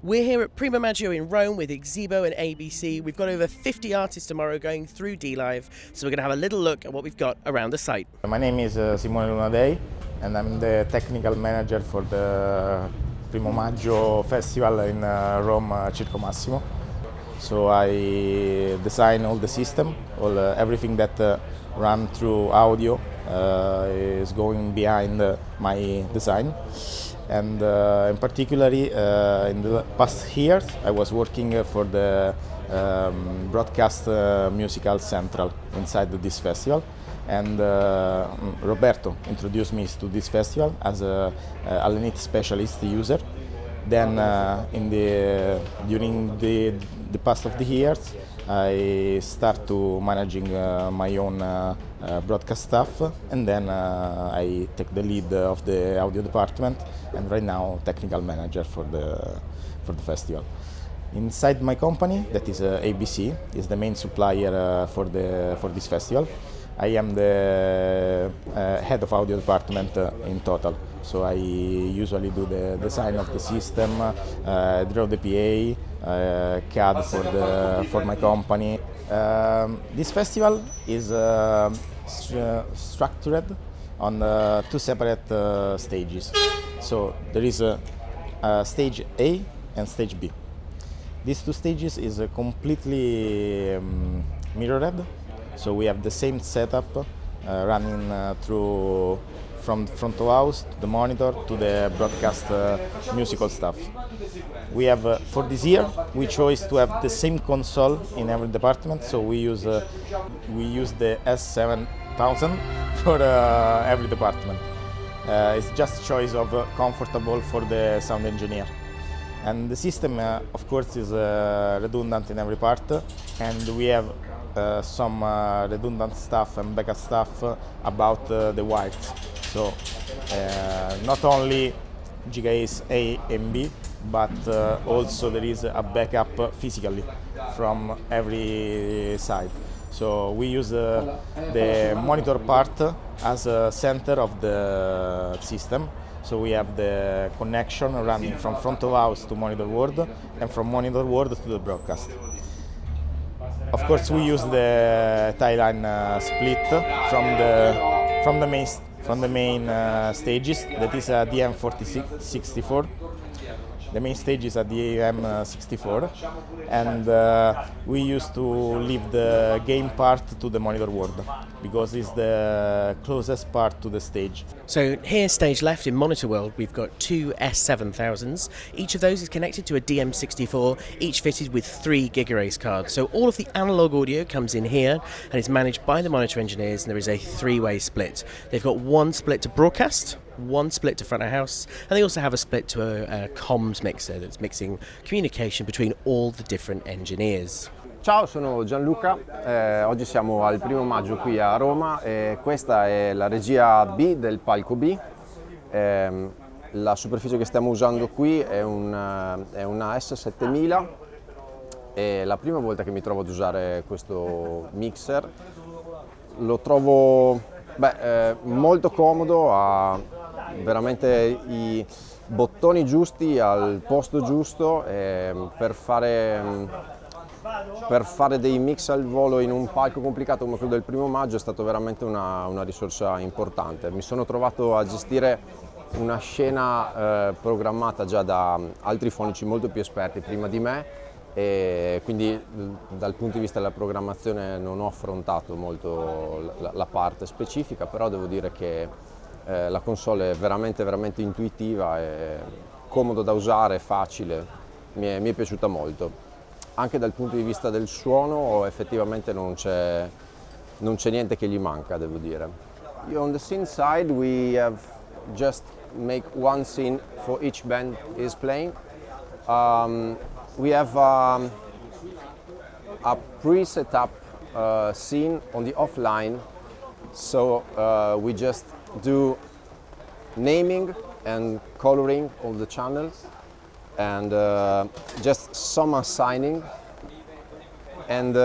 We're here at Primo Maggio in Rome with Gazebo and ABC. We've got over 50 artists tomorrow going through dLive, so we're going to have a little look at what we've got around the site. My name is Simone Lunadei, and I'm the technical manager for the Primo Maggio festival in Rome, Circo Massimo. So I design all the system, everything that run through audio is going behind my design. And in particular, in the past years, I was working for the broadcast musical central inside this festival. And Roberto introduced me to this festival as a Allenit specialist user. Then during the past of the years, I start to managing my own broadcast stuff, and then I take the lead of the audio department, and right now technical manager for the festival. Inside my company, that is ABC, is the main supplier for this festival. I am the head of audio department in total. So I usually do the design of the system, draw the PA, CAD for my company. This festival is structured on two separate stages. So there is stage A and stage B. These two stages is completely mirrored. So we have the same setup running through from front of house to the monitor to the broadcast musical stuff. We have for this year we chose to have the same console in every department. So we use the S7000 for every department. It's just choice of comfortable for the sound engineer. And the system, of course, is redundant in every part, and we have some redundant stuff and backup stuff about the wires. So not only GHz A and B, but also there is a backup physically from every side. So we use the monitor part as a center of the system. So we have the connection running from front of house to monitor world, and from monitor world to the broadcast. Of course, we use the tie line split from the main stages. That is a DM64. The main stage is a DM64, and we used to leave the game part to the monitor world because it's the closest part to the stage. So here, stage left in Monitor World, we've got two S7000s. Each of those is connected to a DM64, each fitted with 3 GHz cards. So all of the analog audio comes in here and is managed by the monitor engineers, and there is a 3-way split. They've got one split to broadcast, one split to front of house, and they also have a split to a comms mixer that's mixing communication between all the different engineers. Ciao, sono Gianluca, oggi siamo al Primo Maggio qui a Roma e questa è la regia B del palco B. La superficie che stiamo usando qui è una S7000, è la prima volta che mi trovo ad usare questo mixer. Lo trovo molto comodo, ha veramente i bottoni giusti al posto giusto per fare dei mix al volo in un palco complicato come quello del Primo Maggio è stato veramente una risorsa importante. Mi sono trovato a gestire una scena programmata già da altri fonici molto più esperti prima di me, e quindi dal punto di vista della programmazione non ho affrontato molto la parte specifica, però devo dire che la console è veramente intuitiva, è comodo da usare, facile, mi è piaciuta molto. Anche dal punto di vista del suono effettivamente non c'è niente che gli manca, devo dire. On the scene side we have just make one scene for each band is playing. We have a pre-set up scene on the offline, so we just do naming and coloring of the channels, and just some assigning, and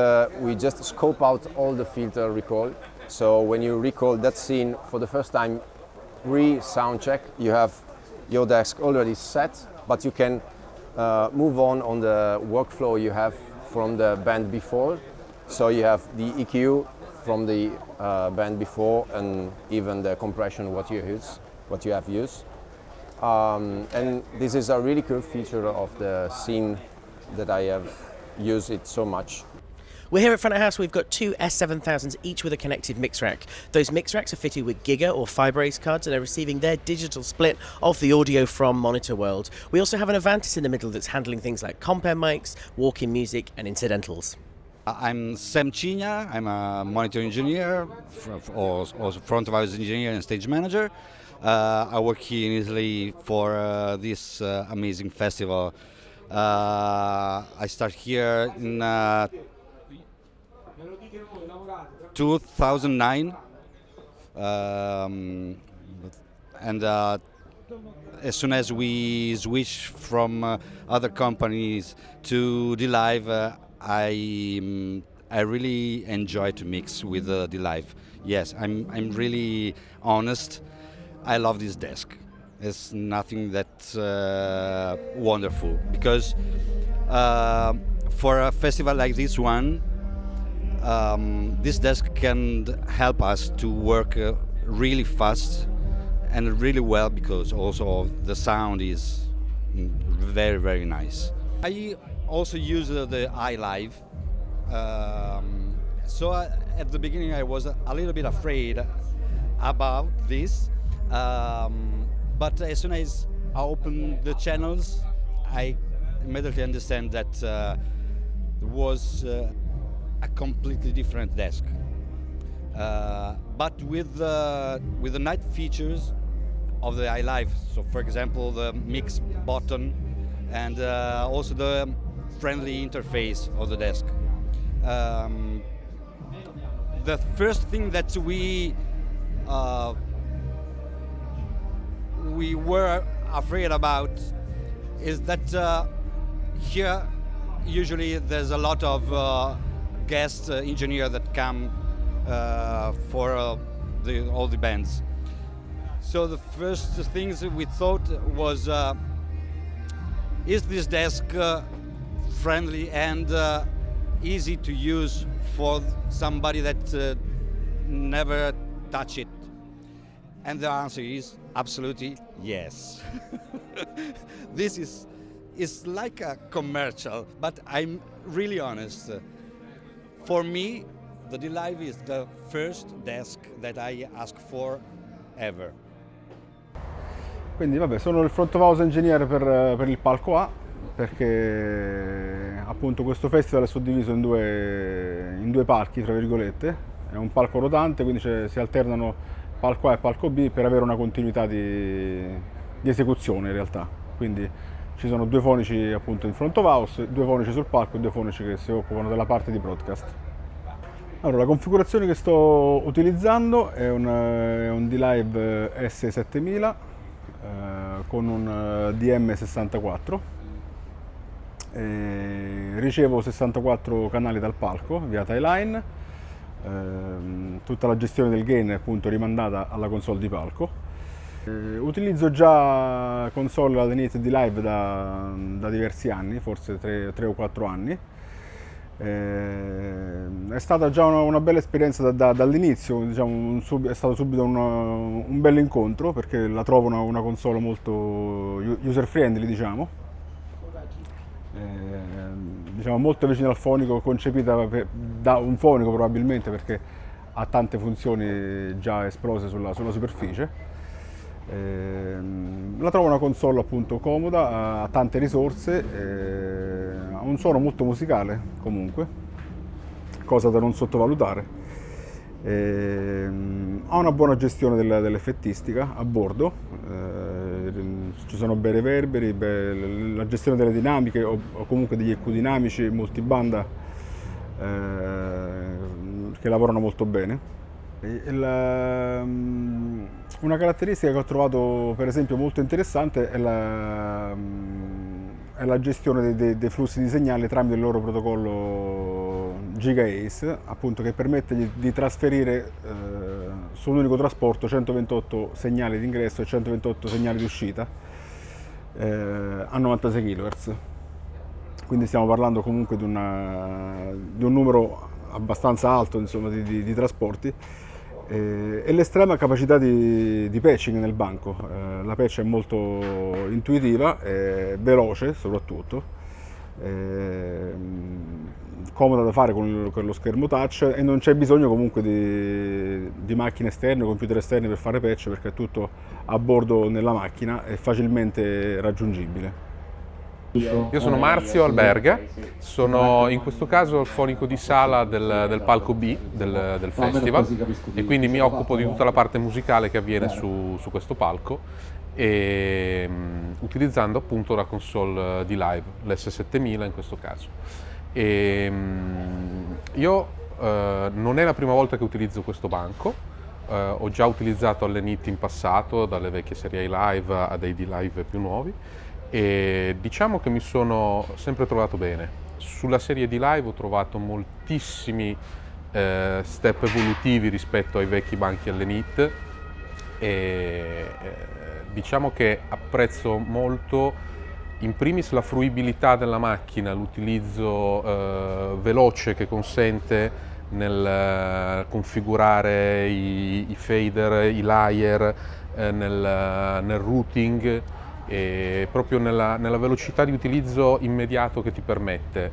we just scope out all the filter recall. So when you recall that scene for the first time, re-sound check, you have your desk already set, but you can move on the workflow you have from the band before. So you have the EQ from the band before, and even the compression what you have used. And this is a really cool feature of the scene that I have used it so much. We're here at front of house. We've got two S7000s, each with a connected mix rack. Those mix racks are fitted with Giga or Fibrace cards and are receiving their digital split of the audio from Monitor World. We also have an Avantis in the middle that's handling things like compare mics, walk-in music and incidentals. I'm Sam Cigna. I'm a monitor engineer, also front of house engineer and stage manager. I work here in Italy for this amazing festival. I started here in 2009, and as soon as we switched from other companies to dLive, I really enjoy to mix with dLive. Yes, I'm really honest. I love this desk. It's nothing that's wonderful, because for a festival like this one, this desk can help us to work really fast and really well, because also the sound is very, very nice. I also use the iLive. So at the beginning I was a little bit afraid about this, but as soon as I opened the channels, I immediately understand that it was a completely different desk, but with the night features of the iLive. So, for example, the mix button and also the friendly interface of the desk. The first thing that we were afraid about is that here usually there's a lot of guest engineer that come for all the bands. So the first things we thought was, is this desk friendly and easy to use for somebody that never touch it? And the answer is absolutely yes. This is like a commercial, but I'm really honest. For me, the dLive is the first desk that I ask for ever. Quindi vabbè, sono il front of house engineer per il palco A, perché appunto questo festival è suddiviso in due palchi, tra virgolette. È un palco rotante, quindi si alternano palco A e palco B per avere una continuità di esecuzione in realtà. Quindi ci sono due fonici appunto in front of house, due fonici sul palco e due fonici che si occupano della parte di broadcast. Allora, la configurazione che sto utilizzando è un dLive S7000 con un DM64. Ricevo 64 canali dal palco via tie-line. Tutta la gestione del gain è appunto rimandata alla console di palco. Utilizzo già console ad Heath dLive da diversi anni, forse 3 o 4 anni. È stata già una bella esperienza dall'inizio, diciamo, è stato subito un bel incontro, perché la trovo una console molto user friendly, diciamo molto vicina al fonico, concepita da un fonico probabilmente, perché ha tante funzioni già esplose sulla superficie. La trovo una console appunto comoda, ha tante risorse, ha un suono molto musicale comunque, cosa da non sottovalutare. Ha una buona gestione dell'effettistica a bordo, ci sono bei reverberi, la gestione delle dinamiche o comunque degli EQ dinamici multibanda che lavorano molto bene. Una caratteristica che ho trovato per esempio molto interessante è la gestione dei flussi di segnale tramite il loro protocollo GigaAce, appunto, che permette di trasferire su un unico trasporto 128 segnali di ingresso e 128 segnali di uscita, a 96 kHz. Quindi stiamo parlando comunque di un numero abbastanza alto, insomma, di trasporti, e l'estrema capacità di patching nel banco. La patch è molto intuitiva, veloce soprattutto, comoda da fare con lo schermo touch, e non c'è bisogno comunque di macchine esterne o computer esterni per fare patch, perché è tutto a bordo nella macchina e facilmente raggiungibile. Io sono Marzio Alberga, sono in questo caso il fonico di sala del palco B del festival, e quindi mi occupo di tutta la parte musicale che avviene su questo palco, e utilizzando appunto la console dLive, l'S7000 in questo caso. Io non è la prima volta che utilizzo questo banco, ho già utilizzato Heath in passato, dalle vecchie serie live a dei dLive più nuovi, e diciamo che mi sono sempre trovato bene. Sulla serie dLive ho trovato moltissimi step evolutivi rispetto ai vecchi banchi Heath, e diciamo che apprezzo molto in primis la fruibilità della macchina, l'utilizzo veloce che consente nel configurare i fader, i layer, nel routing, e proprio nella velocità di utilizzo immediato che ti permette,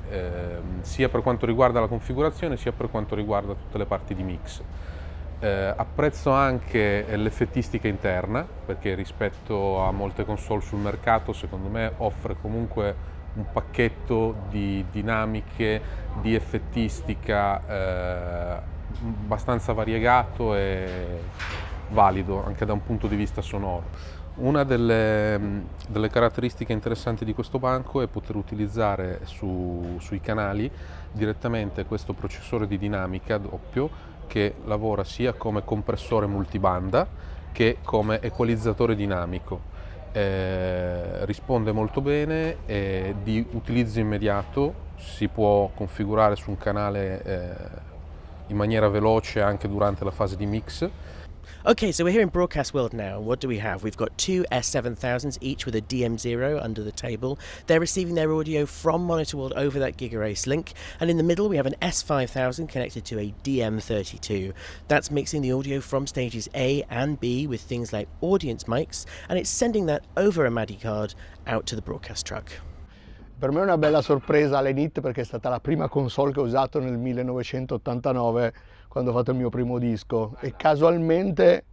sia per quanto riguarda la configurazione sia per quanto riguarda tutte le parti di mix. Apprezzo anche l'effettistica interna, perché rispetto a molte console sul mercato secondo me offre comunque un pacchetto di dinamiche, di effettistica abbastanza variegato e valido anche da un punto di vista sonoro. Una delle caratteristiche interessanti di questo banco è poter utilizzare sui canali direttamente questo processore di dinamica doppio, che lavora sia come compressore multibanda che come equalizzatore dinamico. Risponde molto bene, è di utilizzo immediato, si può configurare su un canale in maniera veloce anche durante la fase di mix. Okay, so we're here in broadcast world now. What do we have? We've got two S7000s, each with a DM0 under the table. They're receiving their audio from Monitor World over that GigaRace link. And in the middle, we have an S5000 connected to a DM32. That's mixing the audio from stages A and B with things like audience mics, and it's sending that over a MADI card out to the broadcast truck. Per me è una bella sorpresa l'Heath, perché è stata la prima console che ho usato nel 1989, quando ho fatto il mio primo disco, e casualmente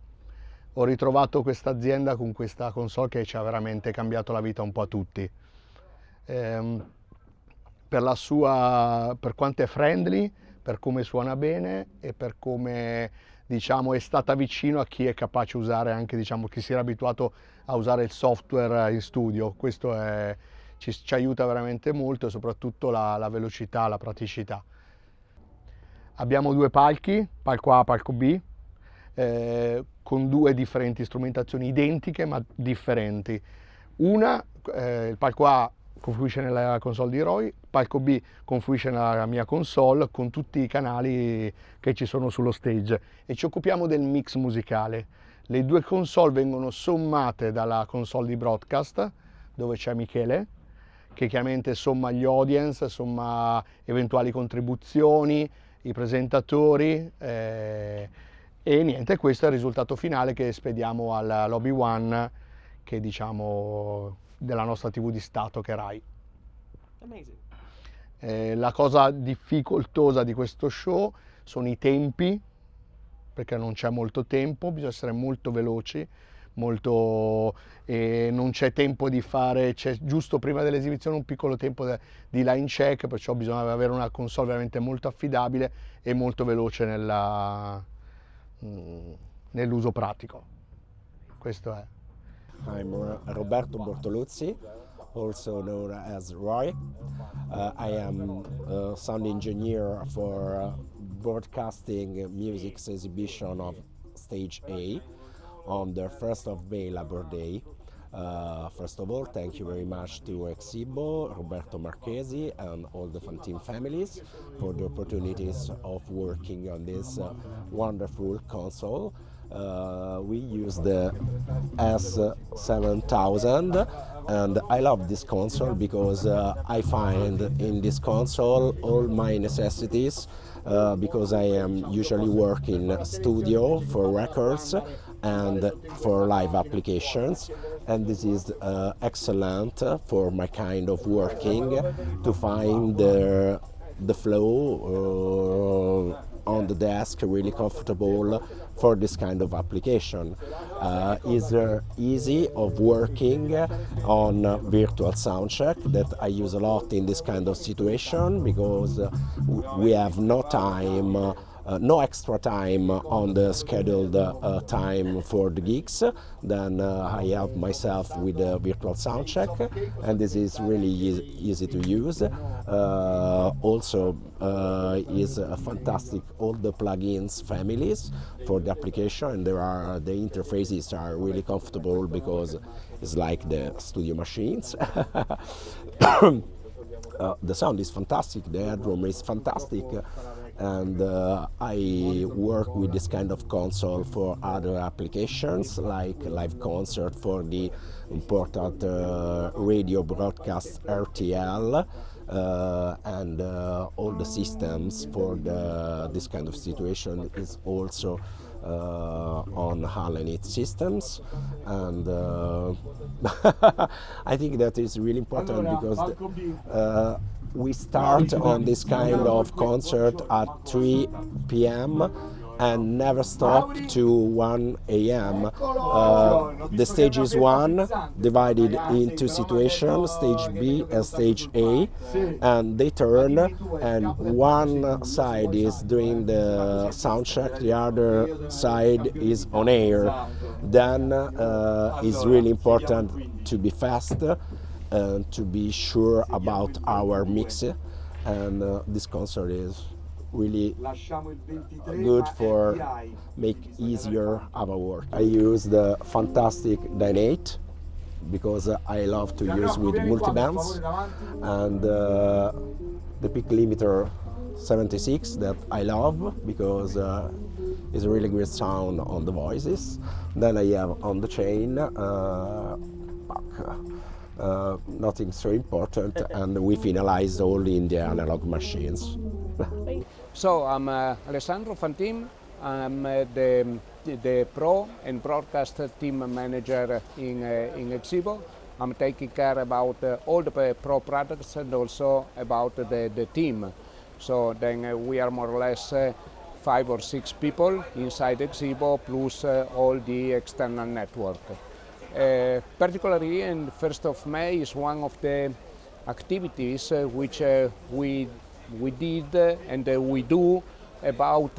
ho ritrovato questa azienda con questa console che ci ha veramente cambiato la vita un po' a tutti. Per quanto è friendly, per come suona bene e per come, diciamo, è stata vicino a chi è capace di usare, anche, diciamo, chi si era abituato a usare il software in studio. Questo ci aiuta veramente molto, e soprattutto la velocità, la praticità. Abbiamo due palchi, palco A, palco B, con due differenti strumentazioni identiche ma differenti. Il palco A confluisce nella console di Roy, il palco B confluisce nella mia console con tutti i canali che ci sono sullo stage, e ci occupiamo del mix musicale. Le due console vengono sommate dalla console di broadcast, dove c'è Michele, che chiaramente somma gli audience, somma eventuali contribuzioni, i presentatori, e niente, questo è il risultato finale che spediamo al Lobby One, che, diciamo, della nostra TV di Stato, che è Rai. La cosa difficoltosa di questo show sono i tempi, perché non c'è molto tempo, bisogna essere molto veloci, non c'è tempo di fare, c'è giusto prima dell'esibizione un piccolo tempo di line check, perciò bisogna avere una console veramente molto affidabile e molto veloce nell'uso pratico. Questo è. I'm Roberto Bortoluzzi, also known as Roy. I am a sound engineer for broadcasting music's exhibition of Stage A on the 1st of May, Labor Day. First of all, thank you very much to Exhibo, Roberto Marchesi, and all the Fantin families for the opportunities of working on this wonderful console. We use the S7000 And I love this console because I find in this console all my necessities because I am usually working studio for records and for live applications, and this is excellent for my kind of working to find the flow on the desk really comfortable for this kind of application. Is easy of working on virtual soundcheck that I use a lot in this kind of situation because we have no time, no extra time on the scheduled time for the gigs. Then I help myself with the virtual soundcheck, and this is really easy to use. Also is fantastic all the plugins families for the application, and the interfaces are really comfortable because it's like the studio machines. The sound is fantastic, the headroom is fantastic, and I work with this kind of console for other applications like live concert for the important radio broadcast RTL, and all the systems for this kind of situation is also on Heath systems, and I think that is really important because we start on this kind of concert at 3 p.m. and never stop to 1 a.m. The stage is one, divided into situations, stage B and stage A, and they turn, and one side is doing the sound check, the other side is on air. Then it's really important to be fast and to be sure about our mix, and this concert is really good for make easier our work. I use the fantastic Dynate because I love to use with multibands, and the peak limiter 76 that I love because it's a really great sound on the voices. Then I have on the chain nothing so important, and we finalize all in the analog machines. So I'm Alessandro Fantin. I'm the pro and broadcast team manager in Exibo. I'm taking care about all the pro products and also about the team. So then we are more or less 5 or 6 people inside Exibo plus all the external network. Particularly in 1st of May is one of the activities which we did and we do about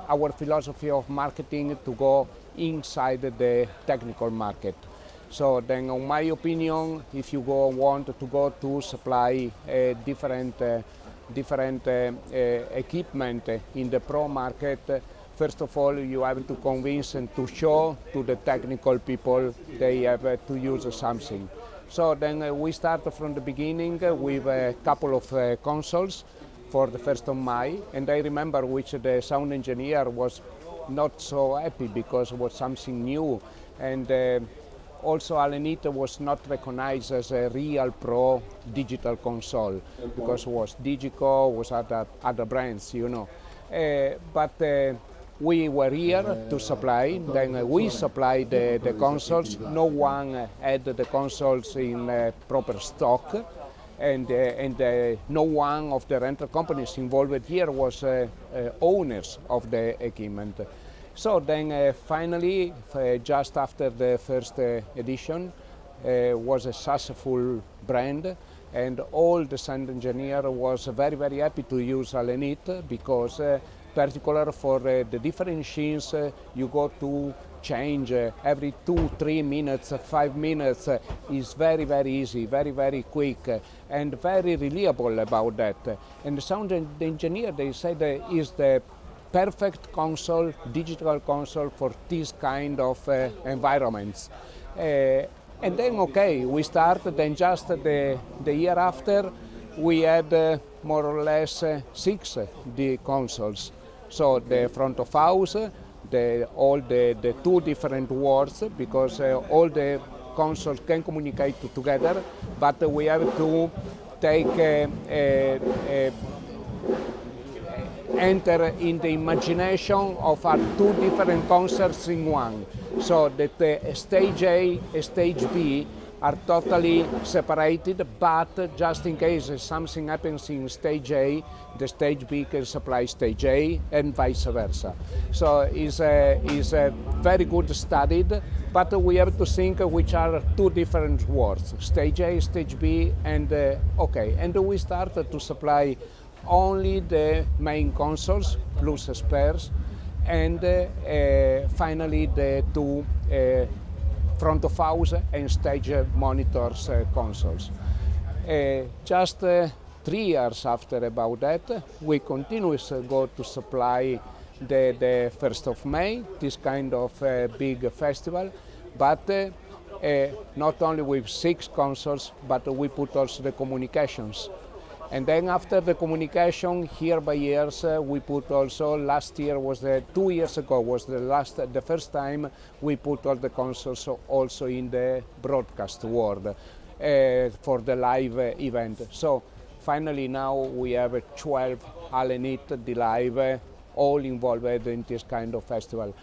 our philosophy of marketing to go inside the technical market. So then, in my opinion, if you want to go to supply different equipment in the pro market, first of all, you have to convince and to show to the technical people they have to use something. So then we start from the beginning with a couple of consoles for the 1st of May, and I remember which the sound engineer was not so happy because it was something new, and also Heath was not recognized as a real pro digital console because it was Digico, was other brands, you know. But we were here to supply, then we supplied the consoles. No one had the consoles in proper stock, and no one of the rental companies involved here was owners of the equipment. So then finally, just after the first edition, was a successful brand, and all the sound engineer was very, very happy to use Heath because particular for the different machines, you go to change every 2-3 minutes, 5 minutes is very, very easy, very, very quick, and very reliable about that. And the sound engineer, they said, is the perfect console, digital console for this kind of environments. And then, okay, we start, then just the year after, we had more or less 6 the consoles. So the front of house, all the 2 different wards, because all the consoles can communicate together, but we have to take enter in the imagination of our two different concerts in one. So that stage A and stage B are totally separated, but just in case something happens in stage A, the stage B can supply stage A and vice versa. So it's very good studied, but we have to think which are two different words, stage A, stage B, and okay. And we start to supply only the main consoles plus spares, and finally the two front of house and stage monitors consoles. Just 3 years after about that, we continuously go to supply the 1st of May, this kind of big festival, but not only with 6 consoles, but we put also the communications. And then after the communication, year by years, we put also, last year was 2 years ago was the first time we put all the consoles also in the broadcast world for the live event. So finally now we have 12 Heath, dLive, all involved in this kind of festival.